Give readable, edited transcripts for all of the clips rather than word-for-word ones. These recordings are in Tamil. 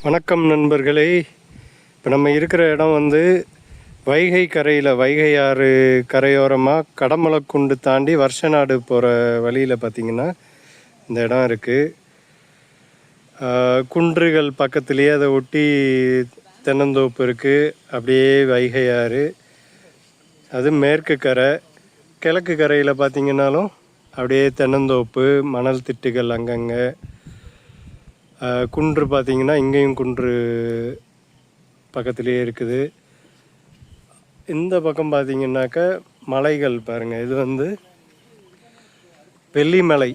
வணக்கம் நண்பர்களே. இப்போ நம்ம இருக்கிற இடம் வந்து வைகை கரையில், வைகை ஆறு கரையோரமாக கடமலைக்குண்டு தாண்டி வருஷநாடு போகிற வழியில் பார்த்திங்கன்னா இந்த இடம் இருக்குது. குன்றுகள் பக்கத்துலேயே அதை ஒட்டி தென்னந்தோப்பு இருக்குது. அப்படியே வைகை ஆறு, அது மேற்கு கரை. கிழக்கு கரையில் பார்த்திங்கன்னாலும் அப்படியே தென்னந்தோப்பு, மணல் திட்டுகள் அங்கங்கே. குன்று பார்த்திங்கன்னா இங்கேயும் குன்று பக்கத்துலேயே இருக்குது. இந்த பக்கம் பார்த்திங்கனாக்கா மலைகள் பாருங்கள். இது வந்து வெள்ளிமலை,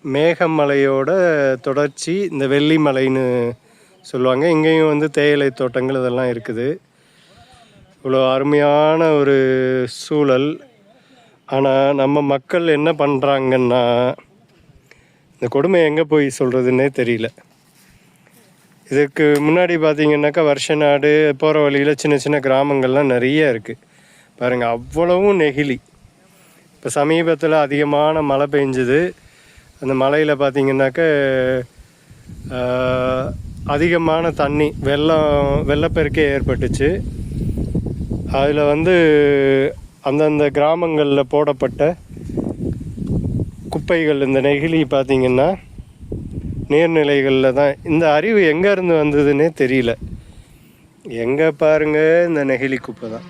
மேகமலையோட தொடர்ச்சி இந்த வெள்ளிமலைன்னு சொல்லுவாங்க. இங்கேயும் வந்து தேயிலை தோட்டங்கள் இதெல்லாம் இருக்குது. இவ்வளோ அருமையான ஒரு சூழல். ஆனால் நம்ம மக்கள் என்ன பண்ணுறாங்கன்னா, இந்த கொடுமை எங்கே போய் சொல்கிறதுன்னே தெரியல. இதுக்கு முன்னாடி பார்த்திங்கனாக்கா வருஷநாடு போகிற வழியில் சின்ன சின்ன கிராமங்கள்லாம் நிறைய இருக்குது பாருங்கள். அவ்வளவும் நெகிழி. இப்போ சமீபத்தில் அதிகமான மழை பெஞ்சுது. அந்த மலையில் பார்த்திங்கனாக்கா அதிகமான தண்ணி, வெள்ளப்பெருக்கே ஏற்பட்டுச்சு. அதில் வந்து அந்தந்த கிராமங்களில் போடப்பட்ட குப்பைகள், இந்த நெகிழி பார்த்திங்கன்னா நீர்நிலைகளில் தான். இந்த அறிவு எங்கேருந்து வந்ததுன்னே தெரியல. எங்கே பாருங்கள், இந்த நெகிழி குப்பை தான்.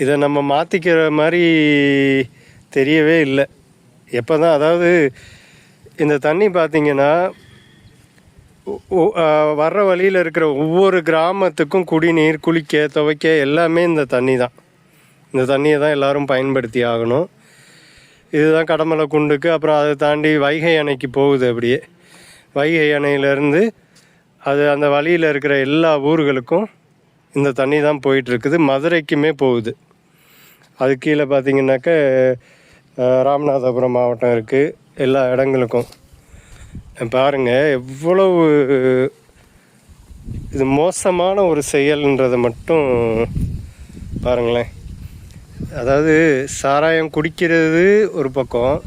இதை நம்ம மாற்றிக்கிற மாதிரி தெரியவே இல்லை. எப்போ தான், அதாவது இந்த தண்ணி பார்த்திங்கன்னா வர்ற வழியில் இருக்கிற ஒவ்வொரு கிராமத்துக்கும் குடிநீர், குளிக்க, துவைக்க எல்லாமே இந்த தண்ணி தான். இந்த தண்ணியை தான் எல்லோரும் பயன்படுத்தி ஆகணும். இதுதான் கடமலைக்குண்டுக்கு, அப்புறம் அதை தாண்டி வைகை அணைக்கு போகுது. அப்படியே வைகை அணையிலேருந்து அது அந்த வழியில் இருக்கிற எல்லா ஊர்களுக்கும் இந்த தண்ணி தான் போயிட்டுருக்குது. மதுரைக்குமே போகுது. அது கீழே பார்த்திங்கனாக்கா ராமநாதபுரம் மாவட்டம் இருக்குது. எல்லா இடங்களுக்கும் பாருங்கள் எவ்வளவு இது மோசமான ஒரு செயல்ன்றதை மட்டும் பாருங்களேன். அதாவது சாராயம் குடிக்கிறது ஒரு பக்கம்,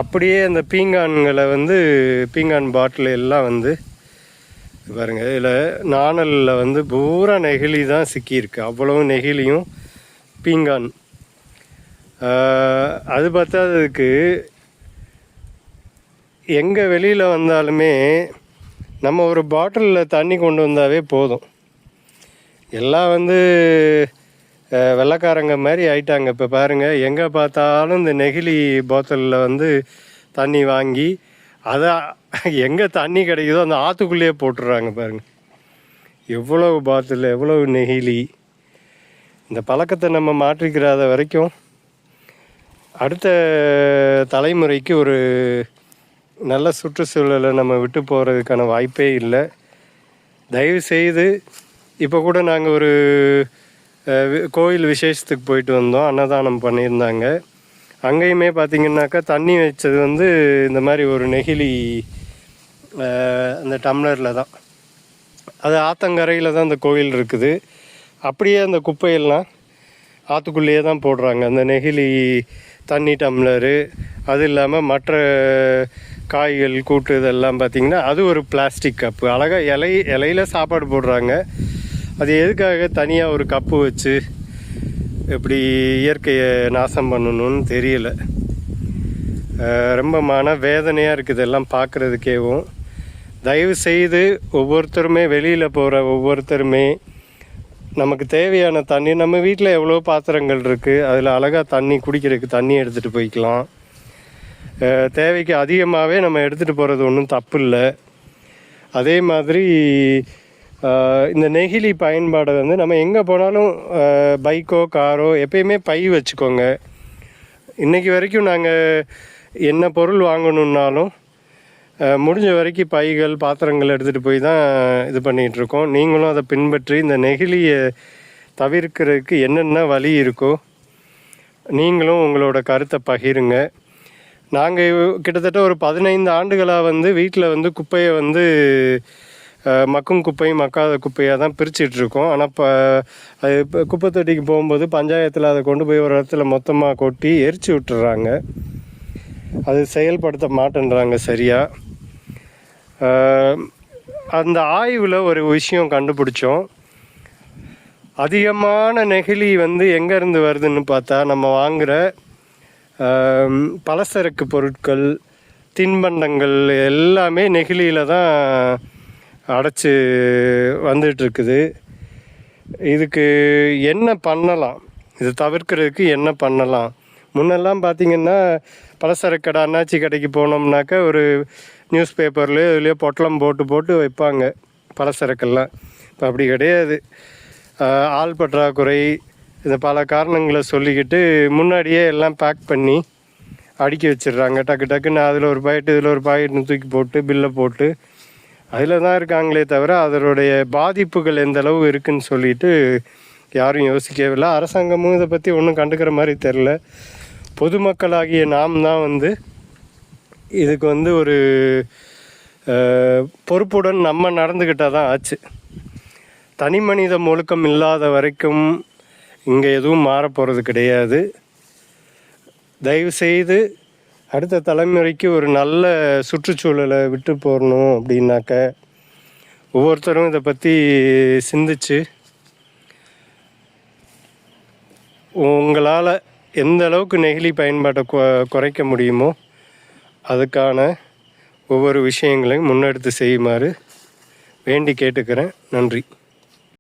அப்படியே அந்த பீங்கான்களை வந்து பீங்கான் பாட்டில் எல்லாம் வந்து பாருங்கள். இதில் நாணலில் வந்து பூரா நெகிழி தான் சிக்கியிருக்கு. அவ்வளவு நெகிழியும் பீங்கான். அது பார்த்ததுக்கு எங்கே வெளியில் வந்தாலுமே நம்ம ஒரு பாட்டிலில் தண்ணி கொண்டு வந்தாவே போதும். எல்லாம் வந்து வெள்ளைக்காரங்க மாதிரி ஆயிட்டாங்க. இப்போ பாருங்கள், எங்கே பார்த்தாலும் இந்த நெகிழி போத்தலில் வந்து தண்ணி வாங்கி அதை எங்கே தண்ணி கிடைக்குதோ அந்த ஆற்றுக்குள்ளேயே போட்டுடுறாங்க பாருங்கள். எவ்வளவு பாட்டில், எவ்வளவு நெகிழி. இந்த பழக்கத்தை நம்ம மாற்றிக்கிறாத வரைக்கும் அடுத்த தலைமுறைக்கு ஒரு நல்ல சுற்றுச்சூழலை நம்ம விட்டு போகிறதுக்கான வாய்ப்பே இல்லை. தயவு செய்து, இப்போ கூட நாங்கள் ஒரு கோயில் விசேஷத்துக்கு போயிட்டு வந்தோம். அன்னதானம் பண்ணியிருந்தாங்க. அங்கேயுமே பார்த்திங்கனாக்கா தண்ணி வச்சது வந்து இந்த மாதிரி ஒரு நெகிழி அந்த டம்ளரில் தான். அது ஆற்றங்கரையில் தான் அந்த கோயில் இருக்குது. அப்படியே அந்த குப்பையெல்லாம் ஆற்றுக்குள்ளேயே தான் போடுறாங்க. அந்த நெகிழி தண்ணி டம்ளரு, அது இல்லாமல் மற்ற காய்கள் கூட்டு இதெல்லாம் பார்த்திங்கன்னா அது ஒரு பிளாஸ்டிக் கப்பு. அழகாக இலையில் சாப்பாடு போடுறாங்க. அது எதுக்காக தனியாக ஒரு கப்பு வச்சு எப்படி இயற்கையை நாசம் பண்ணணும்னு தெரியல. ரொம்ப மன வேதனையாக இருக்குது எல்லாம் பார்க்குறதுக்கேவும். தயவு செய்து ஒவ்வொருத்தருமே, வெளியில் போகிற ஒவ்வொருத்தருமே நமக்கு தேவையான தண்ணி, நம்ம வீட்டில் எவ்வளோ பாத்திரங்கள் இருக்குது, அதில் அழகாக தண்ணி குடிக்கிறதுக்கு தண்ணி எடுத்துகிட்டு போய்க்கலாம். தேவைக்கு அதிகமாகவே நம்ம எடுத்துகிட்டு போகிறது ஒன்றும் தப்பு இல்லை. அதே மாதிரி இந்த நெகிழி பயன்பாடை வந்து நம்ம எங்கே போனாலும் பைக்கோ காரோ எப்பயுமே பை வச்சுக்கோங்க. இன்றைக்கி வரைக்கும் நாங்கள் என்ன பொருள் வாங்கணுன்னாலும் முடிஞ்ச வரைக்கும் பைகள், பாத்திரங்கள் எடுத்துகிட்டு போய் தான் இது பண்ணிகிட்ருக்கோம். நீங்களும் அதை பின்பற்றி இந்த நெகிழியை தவிர்க்கிறதுக்கு என்னென்ன வழி இருக்கோ நீங்களும் உங்களோட கருத்தை பகிருங்க. நாங்கள் கிட்டத்தட்ட ஒரு 15 ஆண்டுகளாக வந்து வீட்டில் வந்து குப்பையை வந்து மக்கும் குப்பையும் மக்காத குப்பையாக தான் பிரிச்சிட்ருக்கோம். ஆனால் இப்போ அது இப்போ குப்பை தொட்டிக்கு போகும்போது பஞ்சாயத்தில் அதை கொண்டு போய் ஒரு இடத்துல மொத்தமாக கொட்டி எரிச்சு விட்டுறாங்க. அது செயல்படுத்த மாட்டேன்றாங்க சரியாக. அந்த ஆய்வில் ஒரு விஷயம் கண்டுபிடிச்சோம். அதிகமான நெகிழி வந்து எங்கேருந்து வருதுன்னு பார்த்தா, நம்ம வாங்குகிற பலசரக்கு பொருட்கள், தின்பண்டங்கள் எல்லாமே நெகிழியில் தான் அடைச்சி வந்துட்டுருக்குது. இதுக்கு என்ன பண்ணலாம், இது தவிர்க்கிறதுக்கு என்ன பண்ணலாம்? முன்னெல்லாம் பார்த்திங்கன்னா பலசரக்கு கடை, அண்ணாச்சி கடைக்கு போனோம்னாக்கா ஒரு நியூஸ் பேப்பர்லேயோ இதுலேயோ பொட்டலம் போட்டு வைப்பாங்க பலசரக்கெல்லாம். இப்போ அப்படி கிடையாது. ஆள் பற்றாக்குறை, இந்த பல காரணங்களை சொல்லிக்கிட்டு முன்னாடியே எல்லாம் பேக் பண்ணி அடுக்கி வச்சிடுறாங்க. டக்குன்னு அதில் ஒரு பாக்கெட்டு இதில் ஒரு பாக்கெட்னு தூக்கி போட்டு பில்லை போட்டு அதில் தான் இருக்காங்களே தவிர அதனுடைய பாதிப்புகள் எந்த அளவு இருக்குதுன்னு சொல்லிட்டு யாரும் யோசிக்கவே இல்லை. அரசாங்கமும் இதை பற்றி ஒன்றும் கண்டுக்கிற மாதிரி தெரில. பொதுமக்களாகிய நாம் தான் வந்து இதுக்கு வந்து ஒரு பொறுப்புடன் நம்ம நடந்துக்கிட்டால் தான் ஆச்சு. தனி மனித ஒழுக்கம் இல்லாத வரைக்கும் இங்கே எதுவும் மாறப்போகிறது கிடையாது. தயவுசெய்து அடுத்த தலைமுறைக்கு ஒரு நல்ல சுற்றுச்சூழலை விட்டு போடணும் அப்படின்னாக்க ஒவ்வொருத்தரும் இதை பற்றி சிந்திச்சு உங்களால் எந்த அளவுக்கு நெகிழி பயன்பாட்டை குறைக்க முடியுமோ அதுக்கான ஒவ்வொரு விஷயங்களையும் முன்னெடுத்து செய்யுமாறு வேண்டி கேட்டுக்கிறேன். நன்றி.